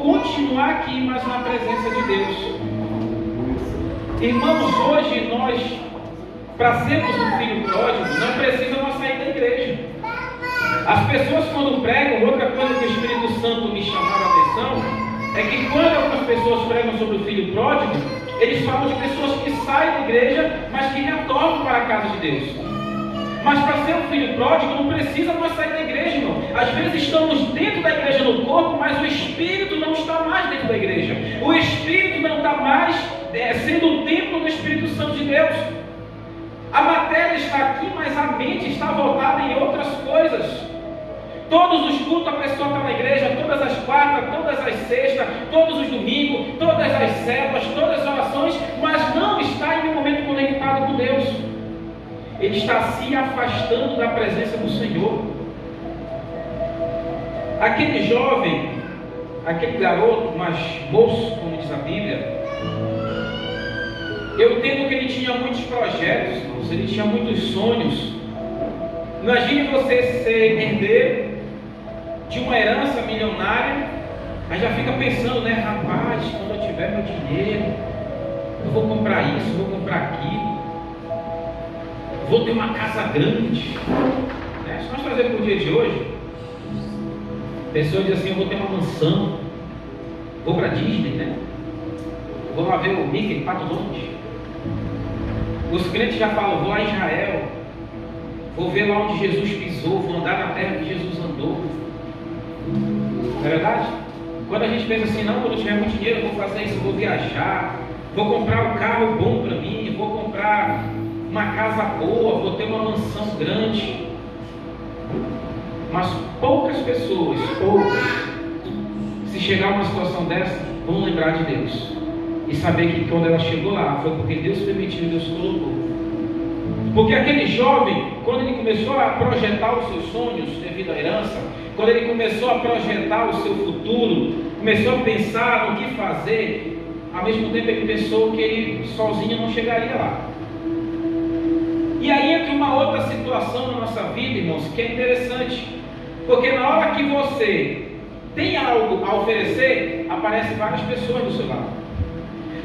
continuar aqui, mas na presença de Deus. Irmãos, hoje nós, para sermos um filho pródigo, não precisa nós sair da igreja. As pessoas quando pregam, outra coisa que o Espírito Santo me chamava a atenção, é que quando algumas pessoas pregam sobre o filho pródigo, eles falam de pessoas que saem da igreja, mas que retornam para a casa de Deus. Mas para ser um filho pródigo, não precisa nós sair da igreja, irmão. Às vezes estamos dentro da igreja no corpo, mas o Espírito não está mais dentro da igreja. O Espírito não está mais sendo o templo do Espírito Santo de Deus. A matéria está aqui, mas a mente está voltada em outras coisas. Todos os cultos a pessoa está na igreja, todas as quartas, todas as sextas, todos os domingos, todas as células, todas as orações, mas não está em um momento conectado com Deus. Ele está se afastando da presença do Senhor. Aquele jovem, aquele garoto, mas moço, como diz a Bíblia, eu entendo que ele tinha muitos projetos, irmãos, ele tinha muitos sonhos. Imagine você ser herdeiro de uma herança milionária, aí já fica pensando, né, rapaz, quando eu tiver meu dinheiro, eu vou comprar isso, vou comprar aquilo, vou ter uma casa grande. Se nós trazermos para o dia de hoje, a pessoa diz assim, eu vou ter uma mansão, vou para Disney, né? Vou lá ver o Mickey, Pato Donald. Os crentes já falam, vou lá em Israel, vou ver lá onde Jesus pisou, vou andar na terra que Jesus andou. Não é verdade? Quando a gente pensa assim, não, quando eu tiver muito dinheiro, eu vou fazer isso, eu vou viajar, vou comprar um carro bom para mim, vou comprar uma casa boa, vou ter uma mansão grande. Mas poucas pessoas, se chegar a uma situação dessa, vão lembrar de Deus e saber que quando ela chegou lá, foi porque Deus permitiu e Deus colocou. Porque aquele jovem, quando ele começou a projetar os seus sonhos devido à herança, quando ele começou a projetar o seu futuro, começou a pensar no que fazer, ao mesmo tempo ele pensou que ele sozinho não chegaria lá. E aí entra uma outra situação na nossa vida, irmãos, que é interessante, porque na hora que você tem algo a oferecer, aparecem várias pessoas do seu lado.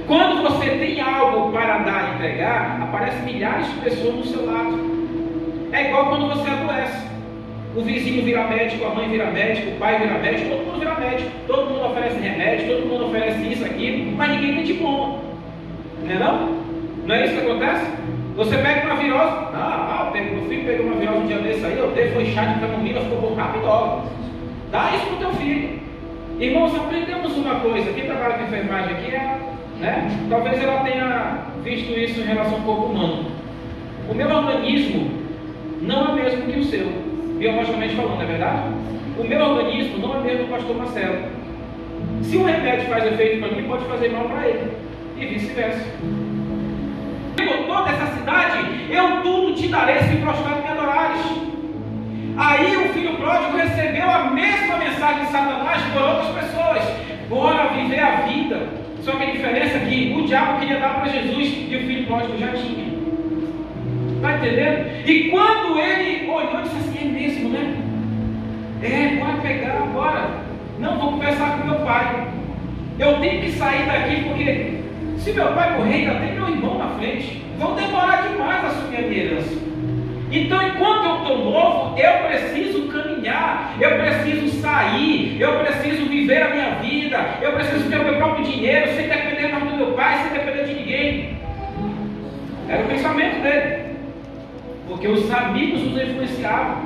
Quando você tem algo para dar e entregar, aparecem milhares de pessoas do seu lado. É igual quando você adoece. O vizinho vira médico, a mãe vira médico, o pai vira médico, todo mundo vira médico. Todo mundo oferece remédio, todo mundo oferece isso, aquilo, mas ninguém tem diploma. Não é não? Não é isso que acontece? Você pega uma virose, meu filho pegou uma virose um dia desse aí, eu dei, foi chá de camomila, ficou bom rápido. Dá isso para o teu filho. Irmãos, aprendemos uma coisa, quem trabalha com enfermagem aqui talvez ela tenha visto isso em relação ao corpo humano. O meu organismo não é o mesmo que o seu, biologicamente falando, não é verdade? O meu organismo não é o mesmo do pastor Marcelo. Se um remédio faz efeito para mim, pode fazer mal para ele, e vice-versa. Toda essa cidade, eu tudo te darei se prostrar e me adorares. Aí o filho pródigo recebeu a mesma mensagem de Satanás por outras pessoas. Bora viver a vida. Só que a diferença é que o diabo queria dar para Jesus e o filho pródigo já tinha. Está entendendo? E quando ele olhou, disse assim, é mesmo, né? Bora pegar agora. Não, vou conversar com meu pai. Eu tenho que sair daqui porque se meu pai morrer, ainda tem meu irmão na frente. Vão demorar demais a assumir a minha herança. Então, enquanto eu estou novo, eu preciso caminhar, eu preciso sair, eu preciso viver a minha vida, eu preciso ter o meu próprio dinheiro, sem depender mais do meu pai, sem depender de ninguém. Era o pensamento dele. Porque os amigos os influenciavam,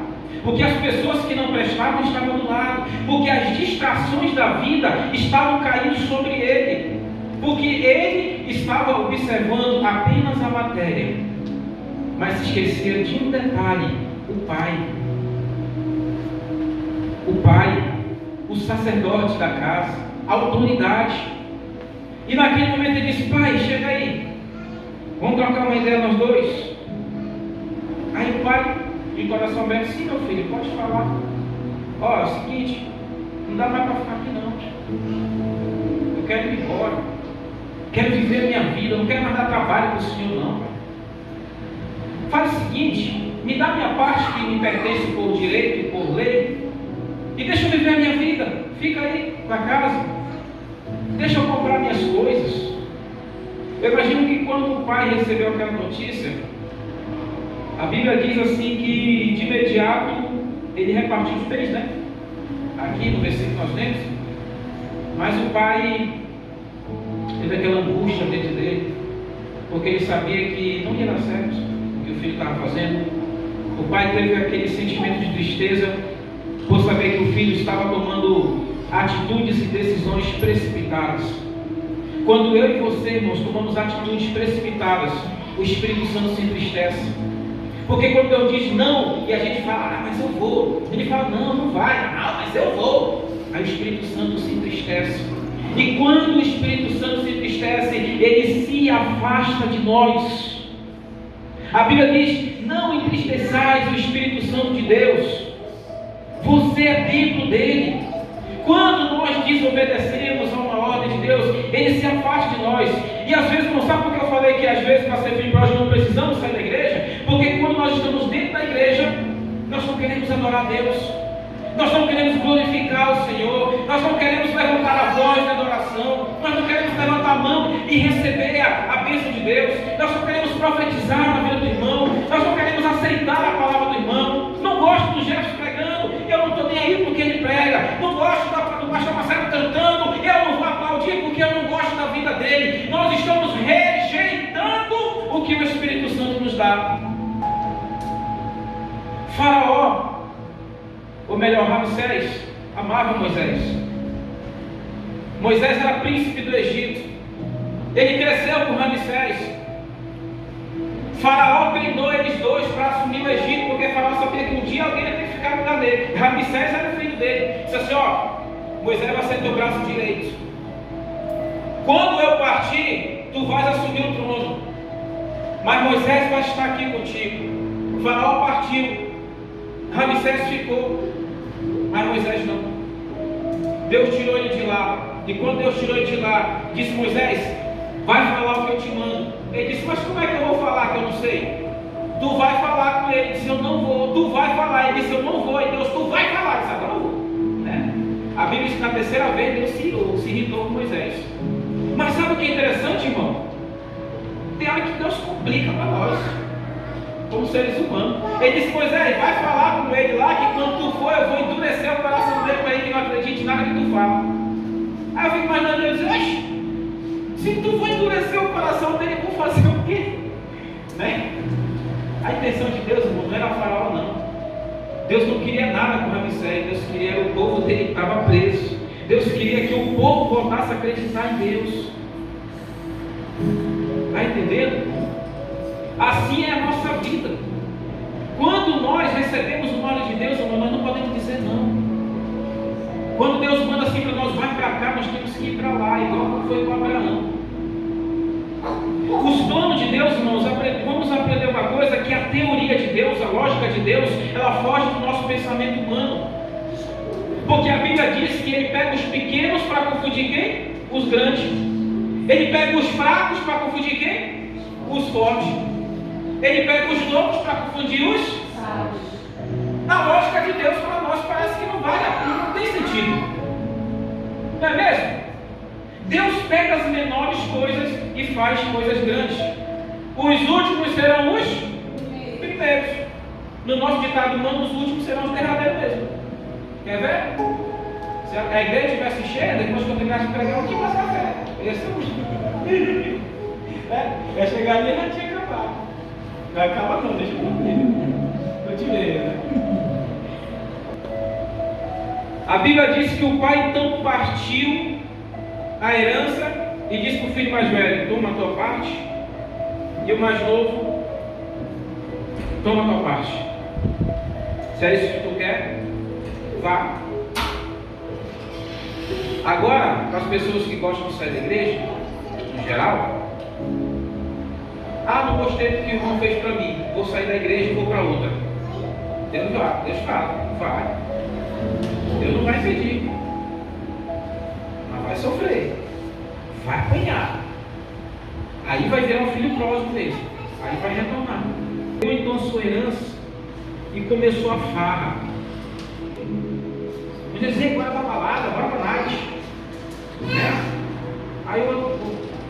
porque as pessoas que não prestavam estavam do lado, porque as distrações da vida estavam caindo sobre ele, porque ele estava observando apenas a matéria, mas se esquecia de um detalhe: o pai, o sacerdote da casa, a autoridade. E naquele momento ele disse: pai, chega aí, vamos trocar uma ideia nós dois. Aí o pai, de coração aberto: sim, meu filho, pode falar. É o seguinte, não dá mais para ficar aqui não. Eu quero ir embora, quero viver a minha vida, eu não quero mais dar trabalho para o senhor não, pai. Faz o seguinte, me dá a minha parte que me pertence por direito e por lei, e deixa eu viver a minha vida. Fica aí com a casa. Deixa eu comprar minhas coisas. Eu imagino que quando o pai recebeu aquela notícia, a Bíblia diz assim que de imediato ele repartiu os bens, né? Aqui no versículo que nós lemos. Mas o pai teve aquela angústia dentro dele, porque ele sabia que não ia dar certo o que o filho estava fazendo. O pai teve aquele sentimento de tristeza por saber que o filho estava tomando atitudes e decisões precipitadas. Quando eu e você, irmãos, tomamos atitudes precipitadas, o Espírito Santo se entristece. Porque quando Deus diz não, e a gente fala, mas eu vou. Ele fala, não vai, mas eu vou. Aí o Espírito Santo se entristece. E quando o Espírito Santo se entristece, ele se afasta de nós. A Bíblia diz, não entristeçais o Espírito Santo de Deus. Você é templo dele. Quando nós desobedecemos a uma ordem de Deus, ele se afasta de nós. E às vezes, não sabe por que eu falei que às vezes para ser filho pródigo não precisamos sair da igreja? Porque quando nós estamos dentro da igreja, nós não queremos adorar a Deus, nós não queremos glorificar o Senhor, nós não queremos levantar a voz na adoração, nós não queremos levantar a mão e receber a bênção de Deus, nós não queremos profetizar na vida do irmão, nós não queremos aceitar a palavra do irmão. Não gosto do Jefferson pregando, eu não estou nem aí porque ele prega. Não gosto do pastor Marcelo cantando, eu não vou aplaudir porque eu não gosto da vida dele. Nós estamos rejeitando o que o Espírito Santo nos dá. Faraó, ou melhor, Ramsés, amava Moisés. Moisés era príncipe do Egito. Ele cresceu com Ramsés. Faraó treinou eles dois para assumir o Egito, porque Faraó sabia que um dia alguém ia ter que ficar no lugar dele. Ramsés era o filho dele. Disse assim, Moisés vai ser teu braço direito. Quando eu partir, tu vais assumir o trono. Mas Moisés vai estar aqui contigo. Faraó partiu. Ramsés ficou, mas Moisés não. Deus tirou ele de lá. E quando Deus tirou ele de lá, disse: Moisés, vai falar o que eu te mando. Ele disse: mas como é que eu vou falar que eu não sei? Tu vai falar com ele. Ele disse: eu não vou. Tu vai falar. Ele disse: eu não vou. E Deus: tu vai falar. Ele disse: agora eu vou. A Bíblia diz que na terceira vez Deus se irritou com Moisés. Mas sabe o que é interessante, irmão? Tem hora que Deus complica para nós, como seres humanos. Ele disse: Moisés, vai falar com ele lá, que quando tu for, eu vou endurecer o coração dele para ele que não acredite em nada que tu fala. Aí eu fico imaginando Deus dizer: se tu for endurecer o coração dele, eu vou fazer o quê? Né? A intenção de Deus, irmão, não era Faraó, não. Deus não queria nada com Ramsés. Deus queria o povo dele que estava preso. Deus queria que o povo voltasse a acreditar em Deus. Está entendendo? Assim é a nossa vida. Quando nós recebemos o nome de Deus, nós não podemos dizer não. Quando Deus manda assim para nós: vai para cá, nós temos que ir para lá, igual foi com Abraão. Os planos de Deus, irmãos, vamos aprender uma coisa: que a teoria de Deus, a lógica de Deus, ela foge do nosso pensamento humano. Porque a Bíblia diz que Ele pega os pequenos para confundir quem? Os grandes. Ele pega os fracos para confundir quem? Os fortes. Ele pega os loucos para confundir os sábios. Na lógica de Deus, para nós parece que não vale, não tem sentido. Não é mesmo? Deus pega as menores coisas e faz coisas grandes. Os últimos serão os primeiros. No nosso ditado humano, os últimos serão os derradeiros mesmo. Quer ver? Se a igreja estivesse cheia, depois que eu terminasse de pregar, eu tinha mais café. Ia ser o último. Ia chegar ali e já tinha acabado. Não acaba não, deixa eu ver. Continuei, né? A Bíblia diz que o pai então partiu a herança e disse para o filho mais velho: toma a tua parte, e o mais novo: toma a tua parte. Se é isso que tu quer, vá. Agora, para as pessoas que gostam de sair da igreja, no geral: não gostei do que o irmão fez para mim, vou sair da igreja e vou para outra. Deus fala, vai. Deus não vai impedir, mas vai sofrer, vai apanhar. Aí vai virar um filho próximo mesmo, aí vai retornar. Deu então a sua herança e começou a farra. Vou dizer: bora pra balada, bora pra night, né? Aí o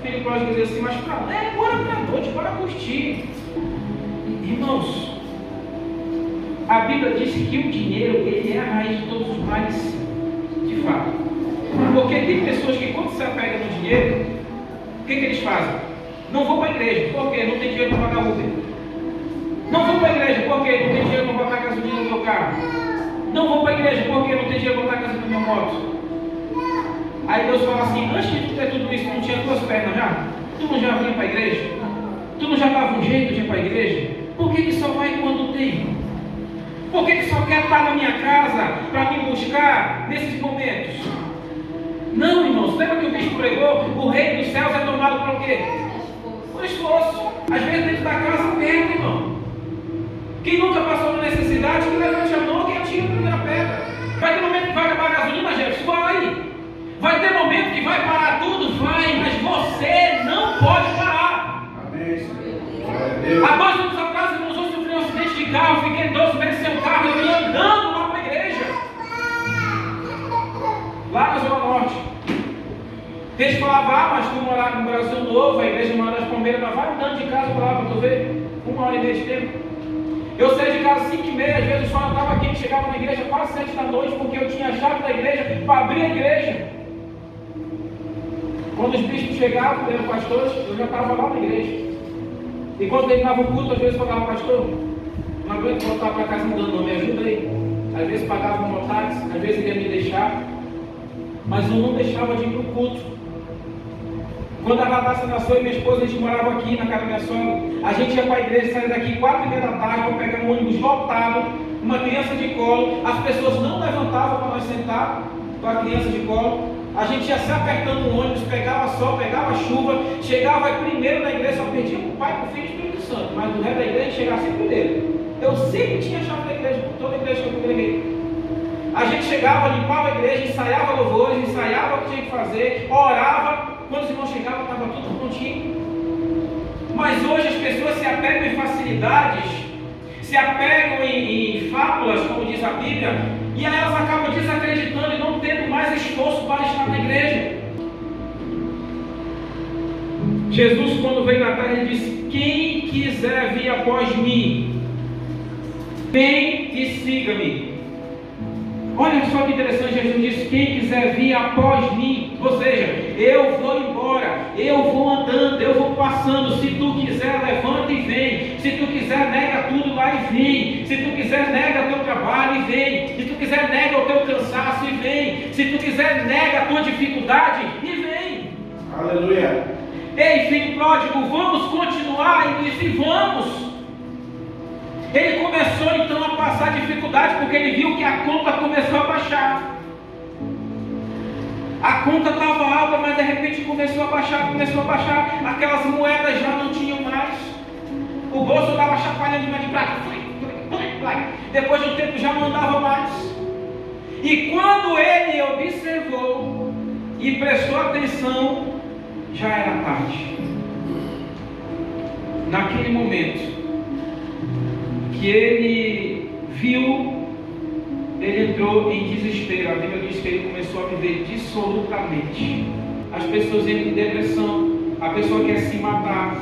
filho pródigo diz assim, mas bora pra noite, bora curtir. Irmãos, a Bíblia diz que o dinheiro, ele é a raiz de todos os males, de fato. Porque tem pessoas que quando se apegam no dinheiro, o que eles fazem? Não vou para a igreja, por quê? Não tem dinheiro para pagar Uber. Não vou para a igreja, por quê? Não tem dinheiro para botar gasolina no meu carro. Não vou para a igreja, por quê? Não tem dinheiro para botar gasolina na minha moto. Aí Deus fala assim, antes de tu ter tudo isso, não tinha duas pernas já? Tu não já vinha para a igreja? Tu não já dava um jeito de ir para a igreja? Por que só vai quando tem? Por que só quer estar na minha casa para me buscar nesses momentos? Não, irmãos, lembra que o bispo pregou? O reino dos céus é tomado por quê? Por esforço. Às vezes dentro da casa perde, irmão. Quem nunca passou por necessidade, que levante a mão e atira a primeira pedra. Vai ter momento que vai acabar a gasolina, Jefferson? Vai. Vai ter momento que vai parar tudo? Vai, mas você não pode parar. Amém. Há 2 anos atrás, irmãos, eu sofri um acidente de carro, fiquei 12 meses sem o carro, eu ia andando lá para a igreja. Lá na Zona Norte. Eles falavam, mas tu morar no Brasil Novo, a igreja mora das Palmeiras, mas vai andando de casa para lá para tu ver. 1h30 de tempo. Eu saí de casa 5h30, às vezes o sol estava quente, chegava na igreja quase 7 da noite, porque eu tinha a chave da igreja para abrir a igreja. Quando os bispos chegavam, eram pastores, eu já estava lá na igreja. E quando terminava o culto, às vezes falava, pastor, não aguento voltar para casa andando, não me ajuda aí. Às vezes pagava um mototáxi, às vezes ele ia me deixar, mas eu não deixava de ir para o culto. Quando a Radassa nasceu e minha esposa, a gente morava aqui na casa da minha sogra, a gente ia para a igreja, saía daqui 4h30 da tarde, para pegar um ônibus lotado, uma criança de colo, as pessoas não levantavam para nós sentar com a criança de colo, a gente ia se apertando no ônibus, pegava sol, pegava chuva, chegava primeiro na igreja, só perdia para o Pai, para o Filho e para o Espírito Santo, mas no resto da igreja chegava sempre primeiro. Eu sempre tinha a chave da igreja, toda a igreja que eu congreguei. A gente chegava, limpava a igreja, ensaiava louvores, ensaiava o que tinha que fazer, orava. Quando os irmãos chegavam, estava tudo prontinho. Mas hoje as pessoas se apegam em facilidades, se apegam em fábulas, como diz a Bíblia, e aí elas acabam desacreditando e não tendo mais esforço para estar na igreja. Jesus, quando veio na terra, ele disse: quem quiser vir após mim, vem e siga-me. Olha só que interessante, Jesus disse: quem quiser vir após mim, ou seja, eu vou embora, eu vou andando, eu vou passando. Se tu quiser, levanta e vem. Se tu quiser, nega tudo lá e vem. Se tu quiser, nega teu trabalho e vem. Se tu quiser, nega o teu cansaço e vem. Se tu quiser, nega a tua dificuldade e vem. Aleluia. Ei, filho pródigo, vamos continuar? Ele disse: vamos. Ele começou então a passar dificuldade, porque ele viu que a conta começou a baixar. A conta estava alta, mas de repente começou a baixar. Aquelas moedas já não tinham mais. O bolso estava chacoalhando de prata. Depois de um tempo já não andava mais. E quando ele observou e prestou atenção, já era tarde. Naquele momento que ele viu, ele entrou em desespero. A Bíblia diz que ele começou a viver dissolutamente. As pessoas entram em depressão, a pessoa quer se matar,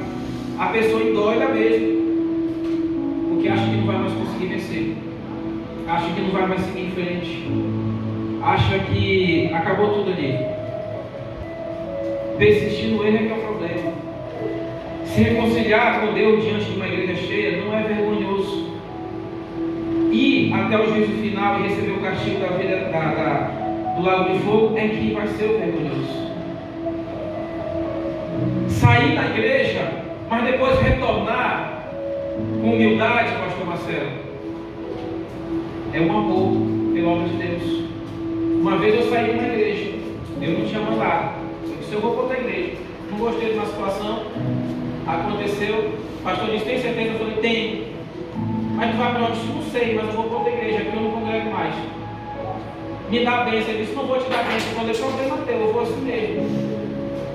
a pessoa endoida mesmo, porque acha que não vai mais conseguir vencer, acha que não vai mais seguir em frente, acha que acabou tudo ali. Persistir no erro é que é o problema. Se reconciliar com Deus diante de uma igreja cheia não é vergonhoso. Ir até o juízo final e receber o castigo da vida do lago de fogo é que vai ser o vergonhoso. Sair da igreja, mas depois retornar com humildade, pastor Marcelo, é um amor pela obra de Deus. Uma vez eu saí de uma igreja, eu não tinha mandado. Eu disse: eu vou para outra igreja. Não gostei de uma situação, aconteceu. O pastor disse: tem certeza? Eu falei: tenho. Mas tu vai para onde? Não sei, mas eu vou para outra igreja, aqui eu não congrego mais. Me dá a bênção. Ele disse: não vou te dar a bênção. Eu falei: problema teu, eu vou assim mesmo.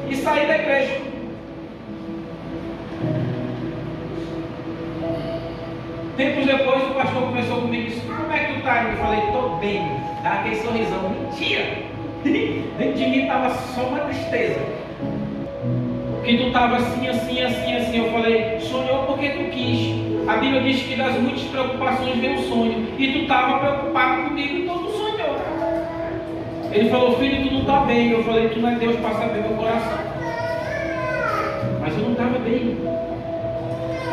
E saí da igreja. Tempos depois o pastor começou comigo e disse: como é que tu está? Eu falei: estou bem. Dá aquele sorrisão. Mentira! Dentro de mim estava só uma tristeza. que tu estava assim. Eu falei, sonhou porque tu quis. A Bíblia diz que das muitas preocupações vem o sonho. E tu estava preocupado comigo, então tu sonhou. Ele falou, filho, tu não está bem. Eu falei, tu não é Deus para saber meu coração. Mas eu não estava bem.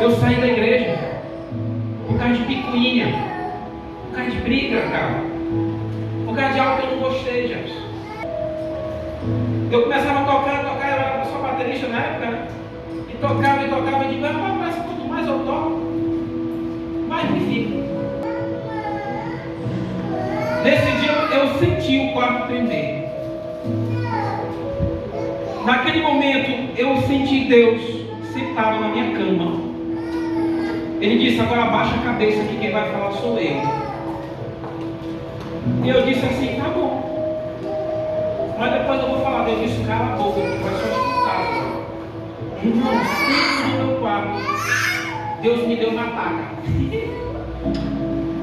Eu saí da igreja por causa de picuinha, por causa de briga, cara, por causa de algo que eu não gostei, gente. Eu começava a tocar, eu era só baterista na época, né? E tocava, e digo, mas quanto mais eu toco, mais me fica. Nesse dia eu senti o quarto tremer. Naquele momento eu senti Deus sentado na minha cama. Ele disse, agora abaixa a cabeça que quem vai falar sou eu. E eu disse assim, tá bom. Mas depois eu vou falar. Deus disse, cala a boca, que vai só escutar. Irmão, sempre no meu quarto, Deus me deu uma taca.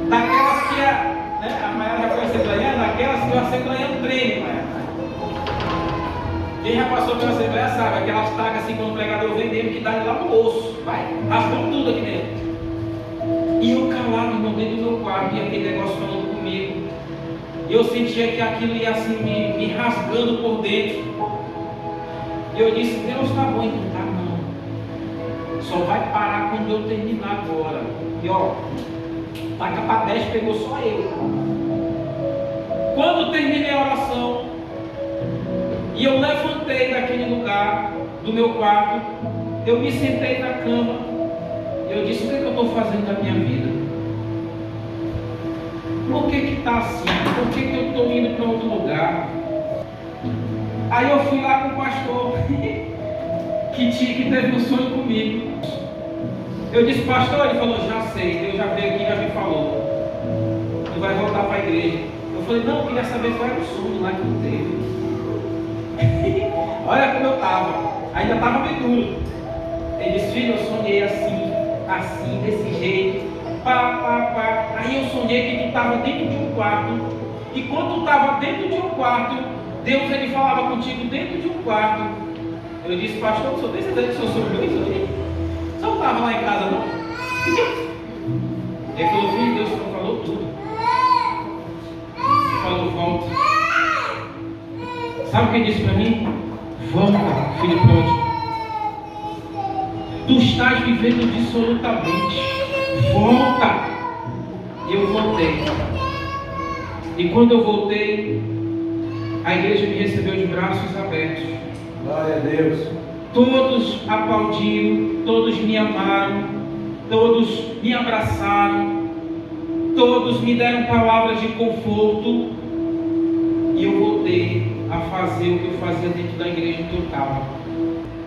Daquelas que a Maiara já foi assembleiana, daquelas que o assembleiano treme, Maiara. Quem já passou pela assembleia sabe, aquelas tacas assim, quando o pregador vem mesmo, que dá lá no osso, vai, raspando tudo aqui dentro. E eu calado, irmão, dentro do meu quarto, e aquele negócio falando comigo. E eu sentia que aquilo ia assim, me rasgando por dentro. E eu disse, Deus tá bom, então tá não. Só vai parar quando eu terminar agora. E ó, taca para 10 pegou só eu. Quando terminei a oração, e eu levantei daquele lugar, do meu quarto, eu me sentei na cama. Eu disse, o que eu estou fazendo da minha vida? Por que está assim? Por que eu estou indo para outro lugar? Aí eu fui lá com o pastor que teve um sonho comigo. Eu disse, pastor, ele falou, já sei, Deus já veio aqui e já me falou. Tu vai voltar para a igreja. Eu falei, não, eu queria saber qual era o sonho lá que tu teve. Olha como eu estava. Ainda estava bem duro. Ele disse, filho, eu sonhei assim, desse jeito. Aí eu sonhei que tu estava dentro de um quarto. E quando tu estava dentro de um quarto, Deus ele falava contigo dentro de um quarto. Eu disse, pastor, eu sou desse jeito, o senhor sonhou isso aí? O senhor não estava lá em casa não? Ele falou, filho, Deus só falou tudo. Ele falou, volta. Sabe o que ele disse para mim? Volta, filho pródigo. Tu estás vivendo dissolutamente. Volta. E eu voltei. E quando eu voltei, a igreja me recebeu de braços abertos. Glória a Deus. Todos aplaudiram, todos me amaram, todos me abraçaram, todos me deram palavras de conforto. E eu voltei a fazer o que eu fazia dentro da igreja que eu estava.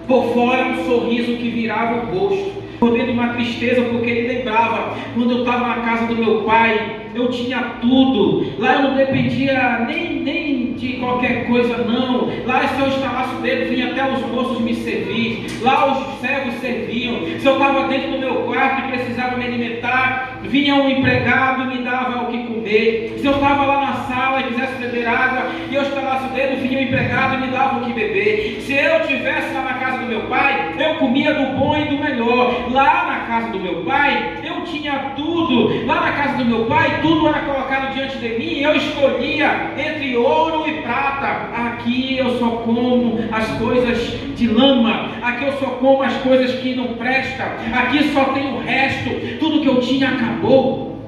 Por fora um sorriso que virava o rosto, por dentro uma tristeza, porque ele lembrava, quando eu estava na casa do meu pai, eu tinha tudo, lá eu não dependia nem de qualquer coisa não, lá se eu instalasse o dedo, vinha até os moços me servir, lá os servos serviam, se eu estava dentro do meu quarto e precisava me alimentar, vinha um empregado e me dava o que comer, se eu estava lá na sala e quisesse beber água, e eu instalasse o dedo, vinha um empregado e me dava o que beber, se eu estivesse lá na casa do meu pai, eu comia do bom e do melhor, lá na casa do meu pai, eu tinha tudo, lá na casa do meu pai, tudo era colocado diante de mim, eu escolhia entre ouro e prata. Aqui eu só como as coisas de lama, aqui eu só como as coisas que não prestam, aqui só tem o resto, tudo que eu tinha acabou.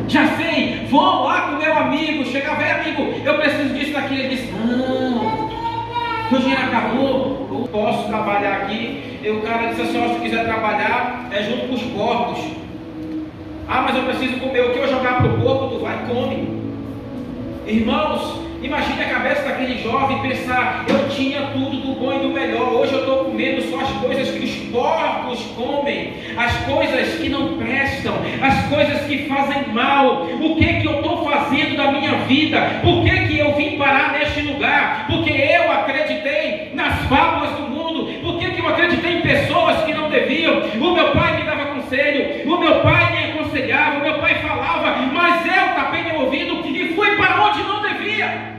Já sei, vou lá com meu amigo, chegava, amigo, eu preciso disso daqui. Ele disse, não, o dinheiro acabou, eu posso trabalhar aqui. E o cara disse assim, se quiser trabalhar, é junto com os porcos. Ah, mas eu preciso comer, o que eu jogar para o porco, tu vai e come. Irmãos, imagine a cabeça daquele jovem pensar, eu tinha tudo do bom e do melhor, hoje eu estou comendo só as coisas que os porcos comem, as coisas que não prestam, as coisas que fazem mal. O que eu estou fazendo da minha vida? Por que eu vim parar neste lugar? Porque eu acreditei nas fábulas do mundo, por que eu acreditei em pessoas que não deviam? O meu pai me dava conselho, o meu pai me aconselhava, o meu pai falava, mas eu tapei meu ouvido e fui para onde não devia.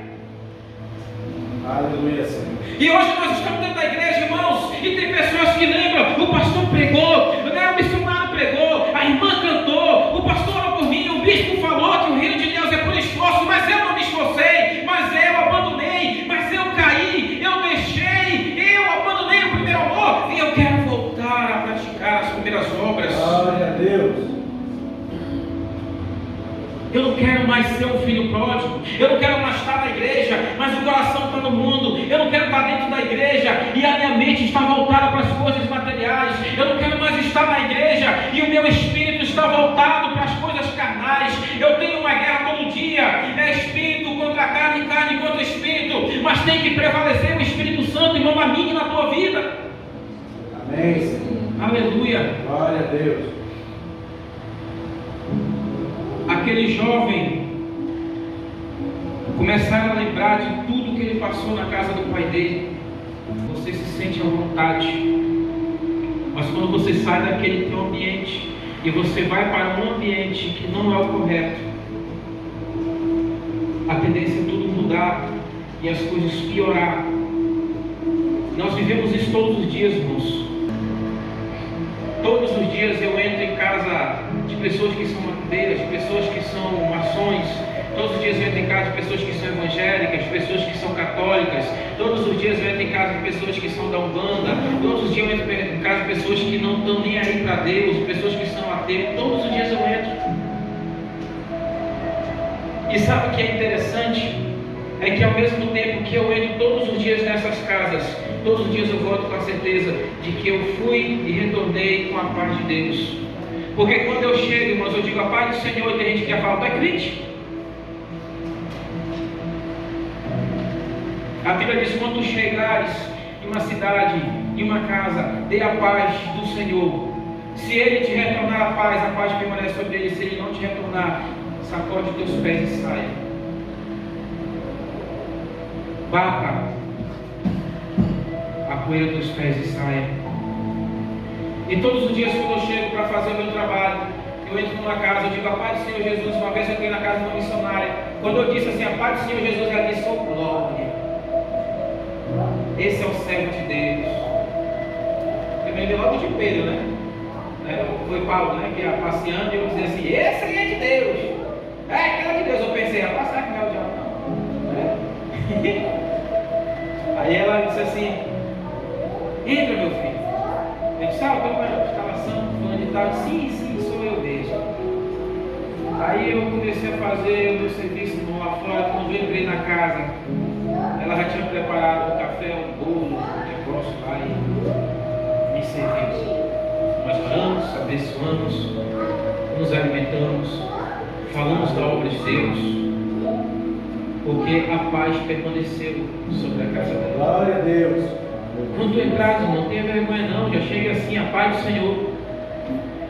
Aleluia, Senhor. E hoje nós estamos dentro da igreja, irmãos, e tem pessoas que lembram, o pastor pregou, o missionário pregou, a irmã cantou, o pastor orou por mim, o bispo falou que o reino de Deus é por esforço, mas eu não me esforcei, mas eu abandonei, mas eu caí, eu deixei, eu abandonei o primeiro amor, e eu quero voltar a praticar as primeiras obras. Glória a Deus. Eu não quero mais ser um filho pródigo, eu não quero mais estar na igreja, mas o coração está no mundo. Eu não quero estar dentro da igreja e a minha mente está voltada para as coisas materiais. Eu não quero mais estar na igreja e o meu espírito está voltado para as coisas carnais. Eu tenho uma guerra todo dia, é espírito contra carne, carne contra espírito, mas tem que prevalecer o Espírito Santo, irmão, na minha e na tua vida. Amém, Senhor. Aleluia. Glória a Deus. Aquele jovem começaram a lembrar de tudo que ele passou na casa do pai dele. Você se sente à vontade, mas quando você sai daquele teu ambiente e você vai para um ambiente que não é o correto, a tendência é tudo mudar e as coisas piorar. Nós vivemos isso todos os dias, irmãos. Todos os dias eu entro em casa de pessoas que são macumbeiras, de pessoas que são maçons. Todos os dias eu entro em casa de pessoas que são evangélicas, de pessoas que são católicas. Todos os dias eu entro em casa de pessoas que são da Umbanda. Todos os dias eu entro em casa de pessoas que não estão nem aí para Deus, pessoas que são ateus. Todos os dias eu entro. E sabe o que é interessante? É que ao mesmo tempo que eu entro todos os dias nessas casas, todos os dias eu volto com a certeza de que eu fui e retornei com a paz de Deus. Porque quando eu chego, irmãos, eu digo a paz do Senhor, e tem gente que fala, tu é crente? A Bíblia diz, quando tu chegares em uma cidade, em uma casa, dê a paz do Senhor. Se Ele te retornar a paz permanece sobre Ele. Se Ele não te retornar, sacode os teus pés e saia. Bata a poeira dos pés e saia. E todos os dias quando eu chego para fazer o meu trabalho, eu entro numa casa, eu digo a paz do Senhor Jesus. Uma vez eu entrei na casa de uma missionária, quando eu disse assim, a paz do Senhor Jesus, ela disse, oh glória, esse é o servo de Deus. Eu me lembro logo de Pedro, né? Foi Paulo, né? Que ia passeando e eu dizia assim, esse aí é de Deus, é aquela de Deus. Eu pensei, rapaz, será que não é o diabo? Não. Aí ela disse assim, entra meu filho. Eu disse, estou com a instalação, fulano e tal. Sim, sou eu mesmo. Aí eu comecei a fazer o meu serviço lá fora. Quando eu entrei na casa, ela já tinha preparado um café, um bolo, um negócio lá e me serviu. Nós oramos, abençoamos, nos alimentamos, falamos da obra de Deus, porque a paz permaneceu sobre a casa dela. Glória a Deus. Quando tu entrares, não tenha vergonha não, já chega assim, a paz do Senhor.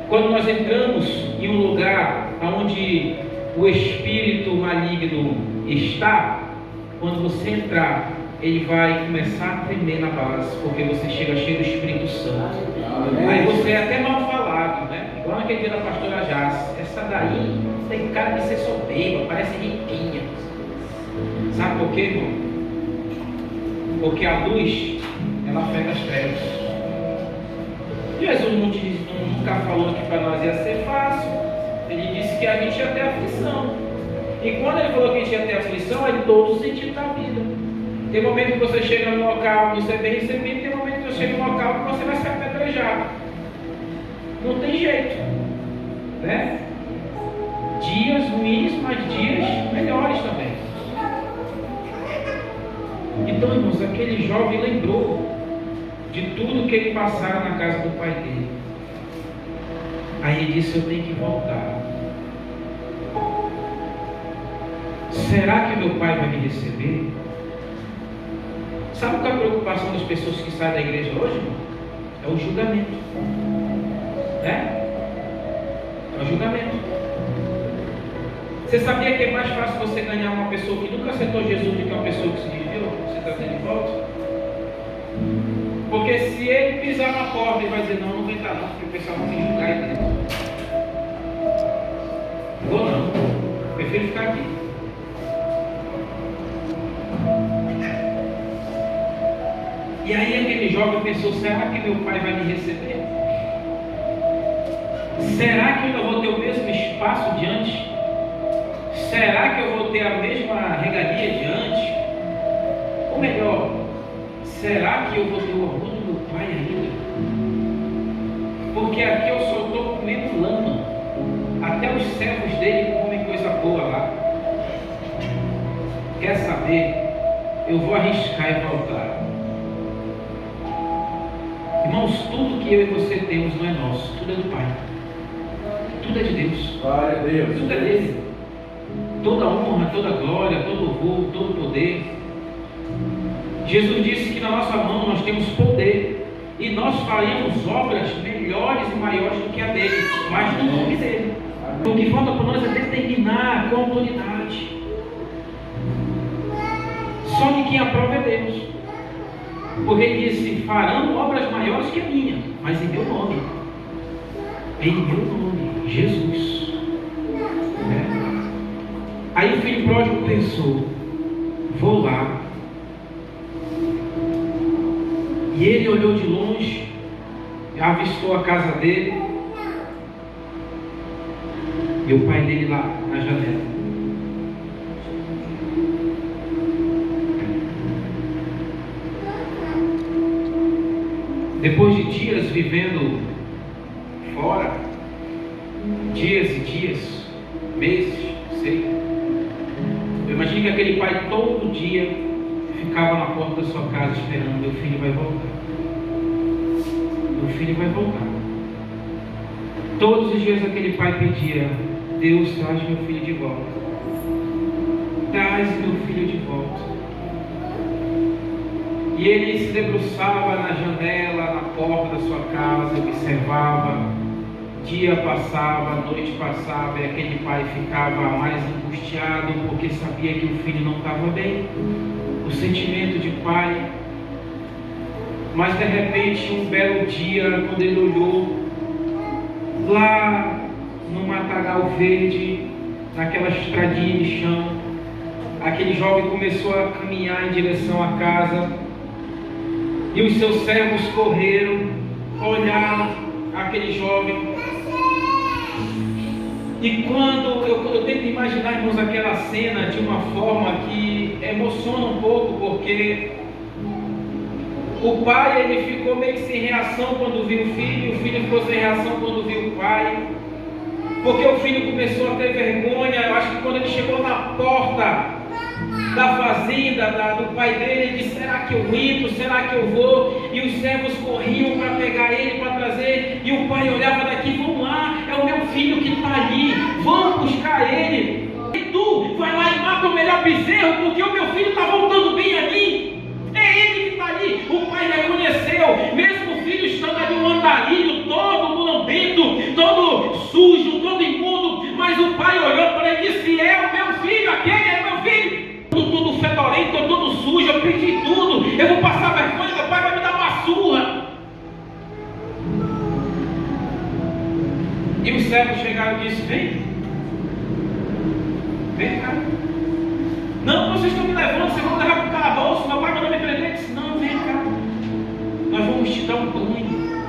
Quando nós entramos em um lugar onde o espírito maligno está, quando você entrar, ele vai começar a tremer na base, porque você chega cheio do Espírito Santo. Amém. Aí você é até mal falado, né? Igual naquele dia da pastora Jace. Essa daí tem cara de ser soberba, parece riquinha. Sabe por quê, irmão? Porque a luz, ela afeta as trevas. Jesus nunca falou que para nós ia ser fácil. Ele disse que a gente ia ter aflição. E quando ele falou que a gente ia ter aflição, é em todo o sentido da vida. Tem momento que você chega no local e você é bem recebido, tem momento que você chega no local que você vai ser apedrejado. Não tem jeito, né? Dias ruins, mas dias melhores também. Então, irmãos, aquele jovem lembrou de tudo que ele passara na casa do pai dele. Aí ele disse, eu tenho que voltar. Será que meu pai vai me receber? Sabe qual é a preocupação das pessoas que saem da igreja hoje, irmão? É o julgamento. Né? É o julgamento. Você sabia que é mais fácil você ganhar uma pessoa que nunca aceitou Jesus do que uma pessoa que se desviou? Você está tendo de volta? Porque se ele pisar na porta, ele vai dizer, não vem entrar não, porque o pessoal não tem julgar aí dentro. Vou não, prefiro ficar aqui. E aí aquele jovem pensou: será que meu pai vai me receber? Será que eu ainda vou ter o mesmo espaço de antes? Será que eu vou ter a mesma regalia de antes? Ou melhor, será que eu vou ter o orgulho do meu pai ainda? Porque aqui eu só estou comendo lama. Até os servos dele comem coisa boa lá. Quer saber? Eu vou arriscar e voltar. Irmãos, tudo que eu e você temos não é nosso, tudo é do Pai. Tudo é de Deus. Glória a Deus. Tudo é dele. Toda honra, toda glória, todo louvor, todo poder. Jesus disse que na nossa mão nós temos poder e nós faremos obras melhores e maiores do que a dele, mas no nome dele. O que falta para nós é determinar com autoridade. Só que quem aprova é Deus. Porque ele disse: farão obras maiores que a minha, mas em meu nome. Em meu nome, Jesus. Aí o filho pródigo pensou: vou lá. E ele olhou de longe, avistou a casa dele e o pai dele lá na janela. Depois de dias vivendo fora, dias e dias, meses, sei. Eu imagino que aquele pai todo dia ficava na porta da sua casa esperando: meu filho vai voltar. Meu filho vai voltar. Todos os dias aquele pai pedia: Deus, traz meu filho de volta. Traz meu filho de volta. E ele se debruçava na janela, na porta da sua casa, observava. Dia passava, noite passava, e aquele pai ficava mais angustiado, porque sabia que o filho não estava bem. O sentimento de pai. Mas de repente, um belo dia, quando ele olhou lá no matagal verde, naquela estradinha de chão, aquele jovem começou a caminhar em direção à casa. E os seus servos correram, olharam aquele jovem. E quando eu tento imaginar, irmãos, aquela cena de uma forma que emociona um pouco, porque o pai, ele ficou meio que sem reação quando viu o filho ficou sem reação quando viu o pai, porque o filho começou a ter vergonha. Eu acho que quando ele chegou na porta da fazenda do pai dele, ele disse: será que eu entro? Será que eu vou? E os servos corriam para pegar ele, para trazer, e o pai olhava daqui: vamos lá, é o meu filho que está ali, vamos buscar ele. E tu vai lá e mata o melhor bezerro, porque o meu filho está voltando bem a mim. É ele que está ali. O pai reconheceu, mesmo o filho estando ali um andarilho, todo mulambento, todo sujo, todo imundo, mas o pai olhou para ele e disse: é o meu filho, aquele é o meu filho. Tudo fedorento, todo sujo, eu perdi tudo, eu vou passar vergonha, meu pai vai me dar uma surra. E os servos chegaram e disse: vem cá. Não, vocês estão me levando, vocês vão levar para o calabouço, meu pai mandou me prender. Ele disse: não, vem cá, nós vamos te dar um banho,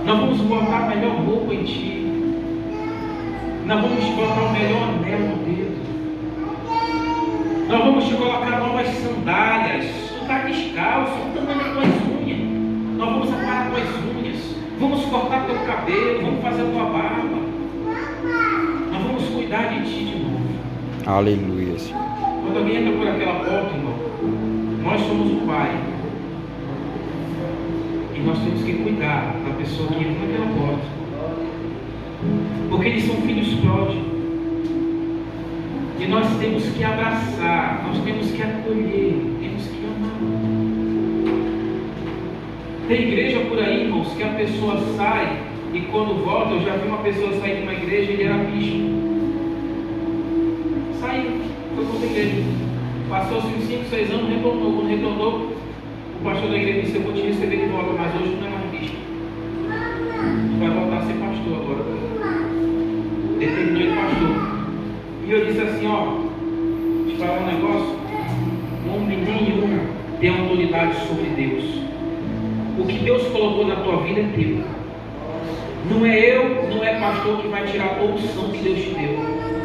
nós vamos botar a melhor roupa em ti, nós vamos te botar o melhor anel no dedo, nós vamos te colocar novas sandálias, tu está descalço, tu está andando com as unhas, nós vamos aparar tuas unhas, vamos cortar teu cabelo, vamos fazer tua barba, nós vamos cuidar de ti de novo. Aleluia, Senhor. Quando alguém entra por aquela porta, irmão, nós somos o pai, e nós temos que cuidar da pessoa que entra naquela porta, porque eles são filhos pródigos. E nós temos que abraçar, nós temos que acolher, temos que amar. Tem igreja por aí, irmãos, que a pessoa sai e quando volta, eu já vi uma pessoa sair de uma igreja e ele era bispo. Saiu, foi para outra igreja. Passou-se uns 5, 6 anos, retornou. Quando retornou, o pastor da igreja disse: eu vou te receber de volta, mas hoje não é mais bispo. Tu vai voltar a ser pastor agora. Determinou ele pastor. E eu disse assim: ó, te falar um negócio, homem nenhum tem autoridade sobre Deus. O que Deus colocou na tua vida é teu. Não é eu, não é pastor que vai tirar a unção que Deus te deu.